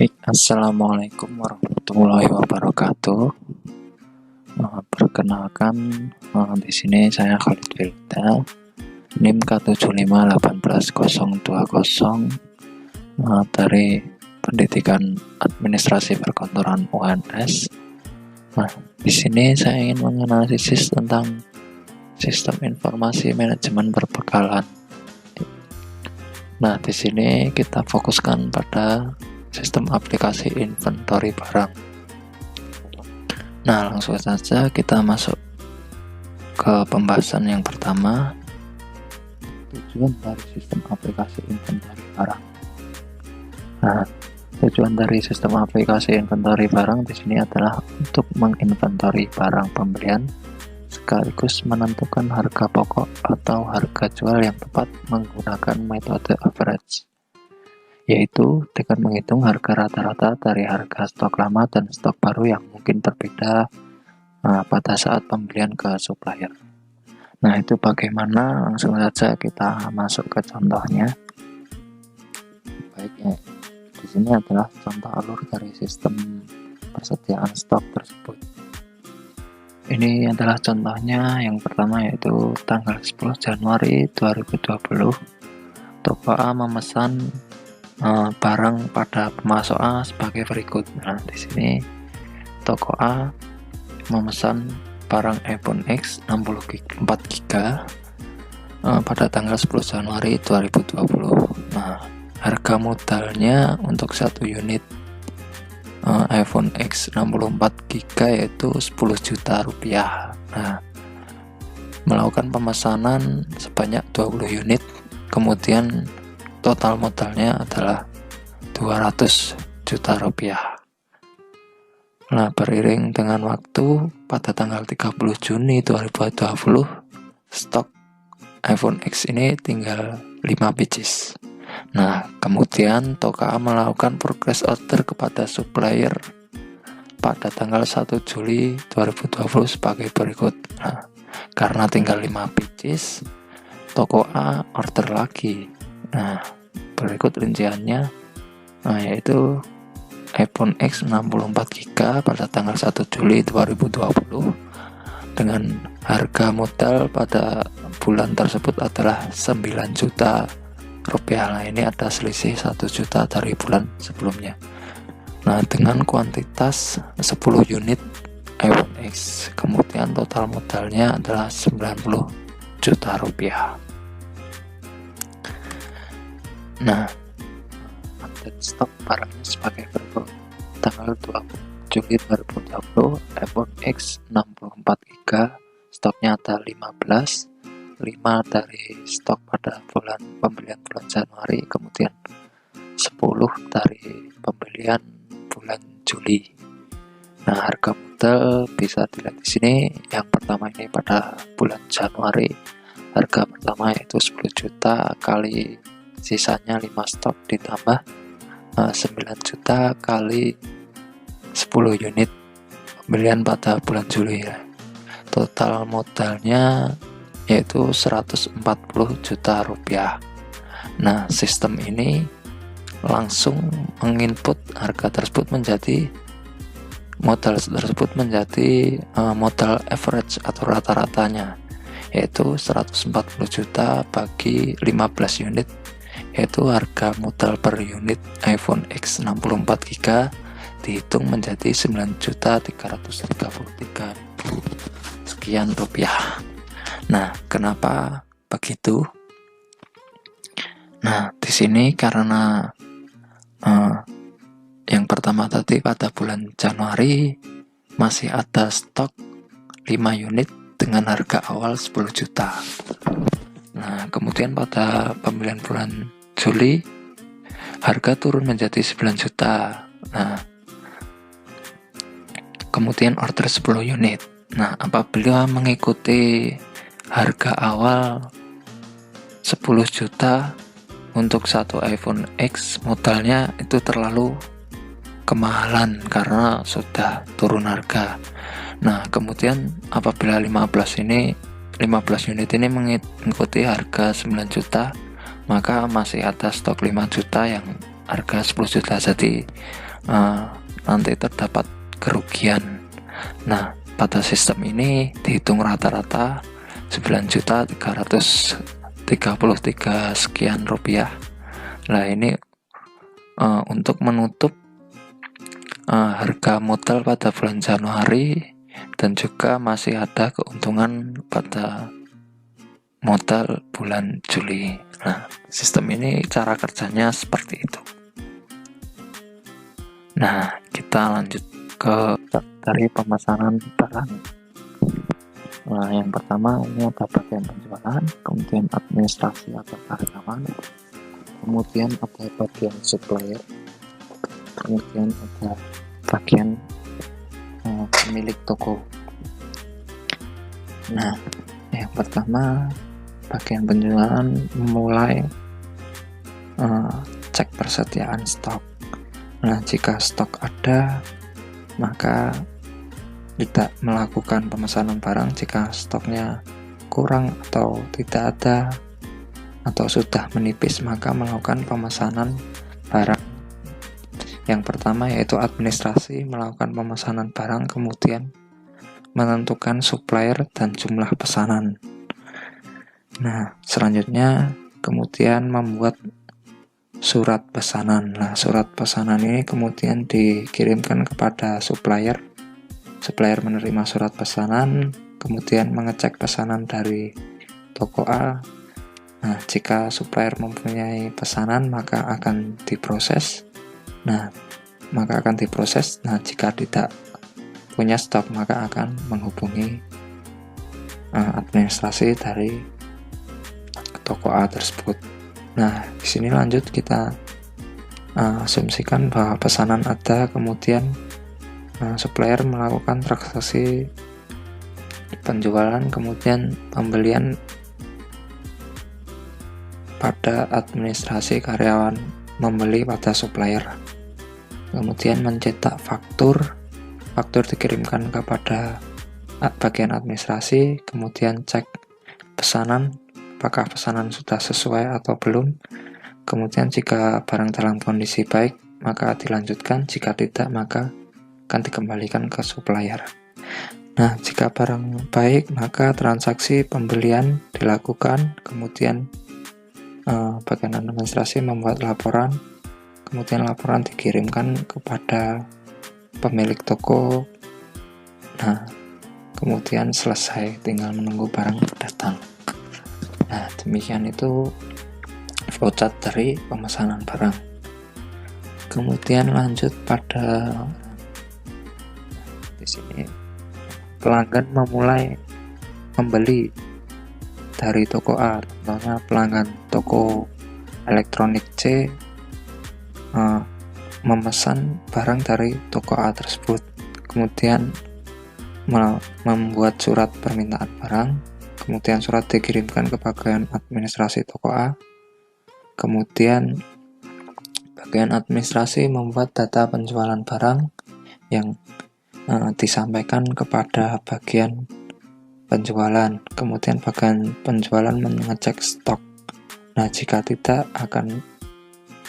Assalamualaikum warahmatullahi wabarakatuh. Perkenalkan, di sini saya Khalid Filda, NIM K75181020, dari Pendidikan Administrasi Perkantoran UNS. Di sini saya ingin menganalisis tentang sistem informasi manajemen perbekalan. Di sini kita fokuskan pada sistem aplikasi inventory barang. Langsung saja kita masuk ke pembahasan yang pertama, tujuan dari sistem aplikasi inventory barang. Tujuan dari sistem aplikasi inventory barang di sini adalah untuk menginventory barang pembelian sekaligus menentukan harga pokok atau harga jual yang tepat menggunakan metode average, yaitu dengan menghitung harga rata-rata dari harga stok lama dan stok baru yang mungkin berbeda pada saat pembelian ke supplier. Itu bagaimana? Langsung saja kita masuk ke contohnya. Baiknya, di sini adalah contoh alur dari sistem persediaan stok tersebut. Ini adalah contohnya yang pertama, yaitu tanggal 10 Januari 2020, toko A memesan barang pada pemasok A sebagai berikut. Di sini toko A memesan barang iPhone X 64GB pada tanggal 10 Januari 2020. Harga modalnya untuk satu unit iPhone X 64GB yaitu 10 juta rupiah. Melakukan pemesanan sebanyak 20 unit, kemudian total modalnya adalah 200 juta rupiah. Beriring dengan waktu, pada tanggal 30 Juni 2020, stok iPhone X ini tinggal 5 pieces. Kemudian toko A melakukan progress order kepada supplier pada tanggal 1 Juli 2020 sebagai berikut. Karena tinggal 5 pieces, toko A order lagi. Berikut rinciannya, yaitu iPhone X 64GB pada tanggal 1 Juli 2020 dengan harga modal pada bulan tersebut adalah 9 juta rupiah. Ini ada selisih 1 juta dari bulan sebelumnya. Dengan kuantitas 10 unit iPhone X, kemudian total modalnya adalah 90 juta rupiah. Update stok barangnya sebagai berikut. Tanggal 20 Juli 2020, iPhone X 64GB stoknya ada 15, 5 dari stok pada pembelian bulan Januari, kemudian 10 dari pembelian bulan Juli. Harga modal bisa dilihat di sini. Yang pertama ini pada bulan Januari, harga pertama yaitu 10 juta kali sisanya 5 stok ditambah 9 juta kali 10 unit pembelian pada bulan Juli. Total modalnya yaitu 140 juta rupiah. Sistem ini langsung menginput harga tersebut menjadi modal tersebut menjadi modal average atau rata-ratanya, yaitu 140 juta bagi 15 unit, yaitu harga modal per unit iPhone X 64GB dihitung menjadi 9.333.000 sekian rupiah. Kenapa begitu? Di sini karena yang pertama tadi pada bulan Januari masih ada stok 5 unit dengan harga awal 10 juta. Kemudian pada pembelian bulan Juli harga turun menjadi 9 juta. Kemudian order 10 unit. Apabila mengikuti harga awal 10 juta untuk satu iPhone X, modalnya itu terlalu kemahalan karena sudah turun harga. Kemudian apabila 15 unit ini mengikuti harga 9 juta, maka masih ada stok 5 juta yang harga 10 juta. Jadi nanti terdapat kerugian. Nah, pada sistem ini dihitung rata-rata 9.333 sekian rupiah. Nah, ini untuk menutup harga modal pada bulan Januari, dan juga masih ada keuntungan pada modal bulan Juli. Nah, sistem ini cara kerjanya seperti itu. Nah, kita lanjut ke dari pemesanan barang. Nah, yang pertama ini ada bagian penjualan, kemudian administrasi atau karyawan, kemudian ada bagian supplier, kemudian ada bagian pemilik toko. Nah, yang pertama bagian penjualan memulai cek persediaan stok. Nah, jika stok ada, maka tidak melakukan pemesanan barang. Jika stoknya kurang atau tidak ada atau sudah menipis, maka melakukan pemesanan barang. Yang pertama yaitu administrasi, melakukan pemesanan barang, kemudian menentukan supplier dan jumlah pesanan. Nah, selanjutnya kemudian membuat surat pesanan. Nah, surat pesanan ini kemudian dikirimkan kepada supplier. Supplier menerima surat pesanan, kemudian mengecek pesanan dari toko A. Nah, jika supplier mempunyai pesanan, maka akan diproses. Nah, jika tidak punya stok, maka akan menghubungi administrasi dari toko A tersebut. Nah, di sini lanjut kita asumsikan bahwa pesanan ada, kemudian supplier melakukan transaksi penjualan, kemudian pembelian pada administrasi, karyawan membeli pada supplier, kemudian mencetak faktur dikirimkan kepada bagian administrasi, kemudian cek pesanan, apakah pesanan sudah sesuai atau belum. Kemudian jika barang dalam kondisi baik, maka dilanjutkan, jika tidak, maka akan dikembalikan ke supplier. Nah, jika barang baik, maka transaksi pembelian dilakukan, kemudian bagian administrasi membuat laporan, kemudian laporan dikirimkan kepada pemilik toko. Nah, kemudian selesai, tinggal menunggu barang datang. Nah, demikian itu flowchart dari pemesanan barang. Kemudian lanjut pada di sini pelanggan memulai membeli dari toko A. Contohnya pelanggan toko elektronik C memesan barang dari toko A tersebut, kemudian membuat surat permintaan barang, kemudian surat dikirimkan ke bagian administrasi toko A, kemudian bagian administrasi membuat data penjualan barang yang disampaikan kepada bagian penjualan, kemudian bagian penjualan mengecek stok. Nah, jika tidak, akan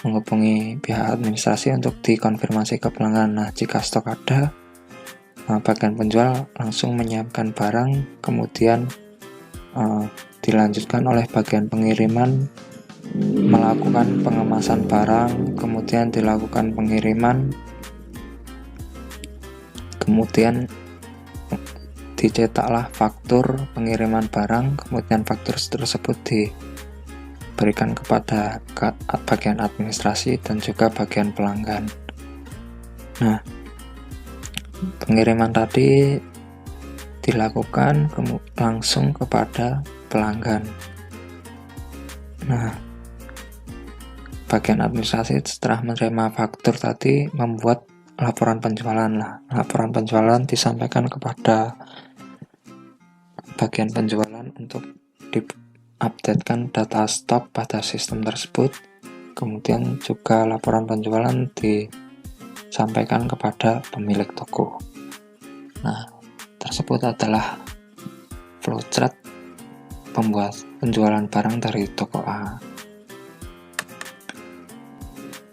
menghubungi pihak administrasi untuk dikonfirmasi ke pelanggan. Nah, jika stok ada, bagian penjual langsung menyiapkan barang, kemudian dilanjutkan oleh bagian pengiriman melakukan pengemasan barang, kemudian dilakukan pengiriman, kemudian dicetaklah faktur pengiriman barang, kemudian faktur tersebut diberikan kepada bagian administrasi dan juga bagian pelanggan. Nah, pengiriman tadi dilakukan langsung kepada pelanggan. Nah, bagian administrasi setelah menerima faktur tadi membuat laporan penjualan. Nah, laporan penjualan disampaikan kepada bagian penjualan untuk diupdatekan data stok pada sistem tersebut. Kemudian juga laporan penjualan disampaikan kepada pemilik toko. Nah, tersebut adalah flowchart pembuat penjualan barang dari toko A.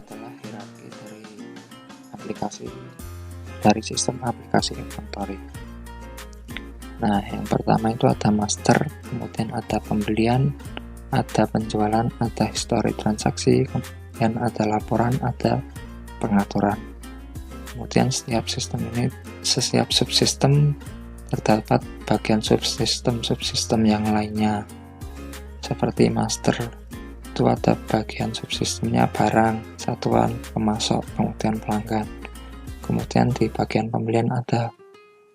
Adalah hierarki dari aplikasi dari sistem aplikasi inventory. Nah, yang pertama itu ada master, kemudian ada pembelian, ada penjualan, ada histori transaksi, kemudian ada laporan, ada pengaturan. Kemudian setiap subsistem terdapat bagian subsistem yang lainnya. Seperti master, itu ada bagian subsistemnya barang, satuan, pemasok, kemudian pelanggan. Kemudian di bagian pembelian ada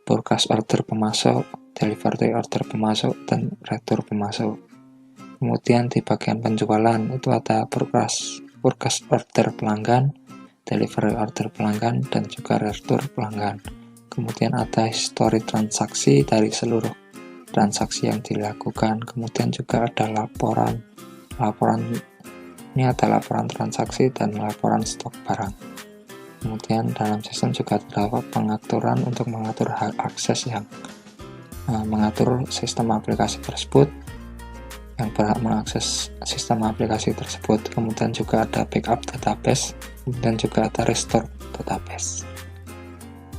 purchase order pemasok, delivery order pemasok, dan retur pemasok. Kemudian di bagian penjualan itu ada purchase order pelanggan, delivery order pelanggan, dan juga retur pelanggan. Kemudian ada histori transaksi dari seluruh transaksi yang dilakukan. Kemudian juga ada laporan ini ada laporan transaksi dan laporan stok barang. Kemudian dalam sistem juga terdapat pengaturan untuk mengatur hak akses yang mengatur sistem aplikasi tersebut, yang berhak mengakses sistem aplikasi tersebut. Kemudian juga ada backup database, kemudian juga ada restore database.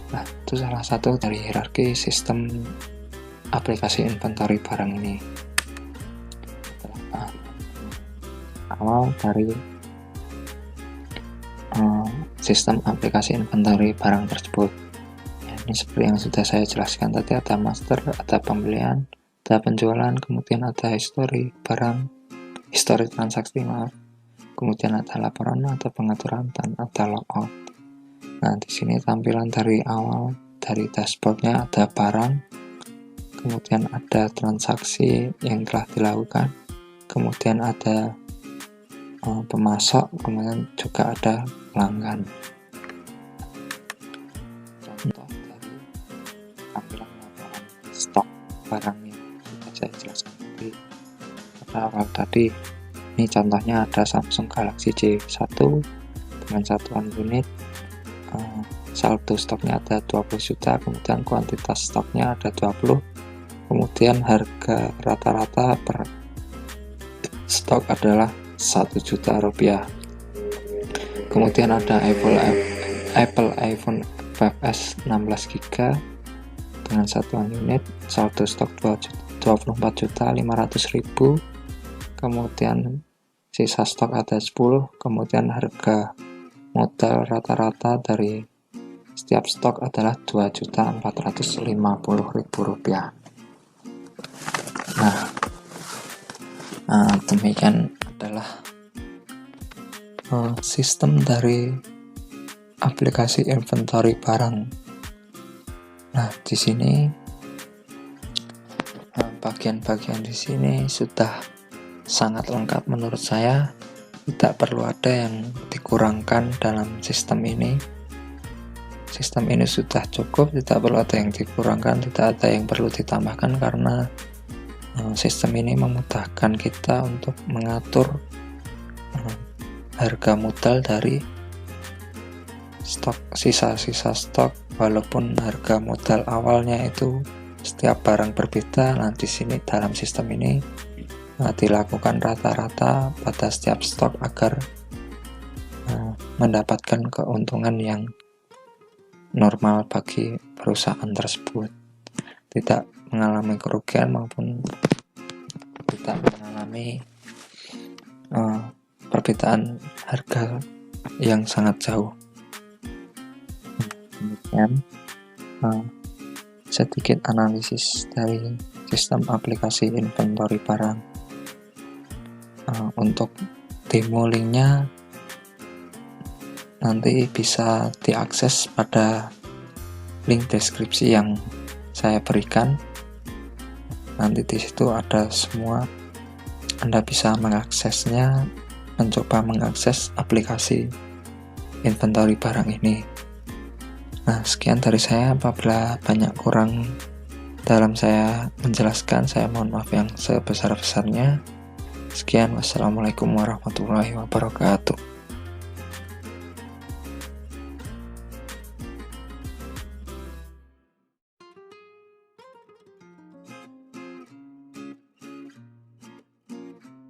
Nah, itu salah satu dari hierarki sistem aplikasi inventory barang ini. Awal dari sistem aplikasi inventory barang tersebut. Ya, ini seperti yang sudah saya jelaskan tadi, ada master, ada pembelian, ada penjualan, kemudian ada histori transaksi, kemudian ada laporan, ada pengaturan, dan ada logout. Nah, di sini tampilan dari awal, dari dashboardnya ada barang, kemudian ada transaksi yang telah dilakukan, kemudian ada pemasok, kemudian juga ada pelanggan. Contoh dari tampilan laporan stok barang yang sudah saya jelaskan tadi pada awal tadi. Ini contohnya ada Samsung Galaxy J1 dengan satuan unit, saldo stoknya ada 20 juta, kemudian kuantitas stoknya ada 20, kemudian harga rata-rata per stok adalah 1 juta rupiah. Kemudian ada Apple iPhone 5s 16GB dengan satuan unit, saldo stok 24.500.000, kemudian sisa stok ada 10, kemudian harga modal rata-rata dari setiap stok adalah 2.450.000 rupiah. Nah, demikian adalah sistem dari aplikasi inventory barang. Nah, di sini bagian-bagian di sini sudah sangat lengkap menurut saya. Tidak perlu ada yang dikurangkan dalam sistem ini. Sistem ini sudah cukup, tidak perlu ada yang dikurangkan, tidak ada yang perlu ditambahkan, karena sistem ini memudahkan kita untuk mengatur harga modal dari stok, sisa-sisa stok, walaupun harga modal awalnya itu setiap barang berbeda. Nah, di sini dalam sistem ini dilakukan rata-rata pada setiap stok agar mendapatkan keuntungan yang normal bagi perusahaan tersebut, tidak mengalami kerugian maupun tidak mengalami perbedaan harga yang sangat jauh. Demikian sedikit analisis dari sistem aplikasi inventory barang. Untuk demo linknya nanti bisa diakses pada link deskripsi yang saya berikan. Nanti di situ ada semua, Anda bisa mengaksesnya, mencoba mengakses aplikasi inventory barang ini. Nah, sekian dari saya. Apabila banyak kurang dalam saya menjelaskan, saya mohon maaf yang sebesar-besarnya. Sekian, wassalamualaikum warahmatullahi wabarakatuh.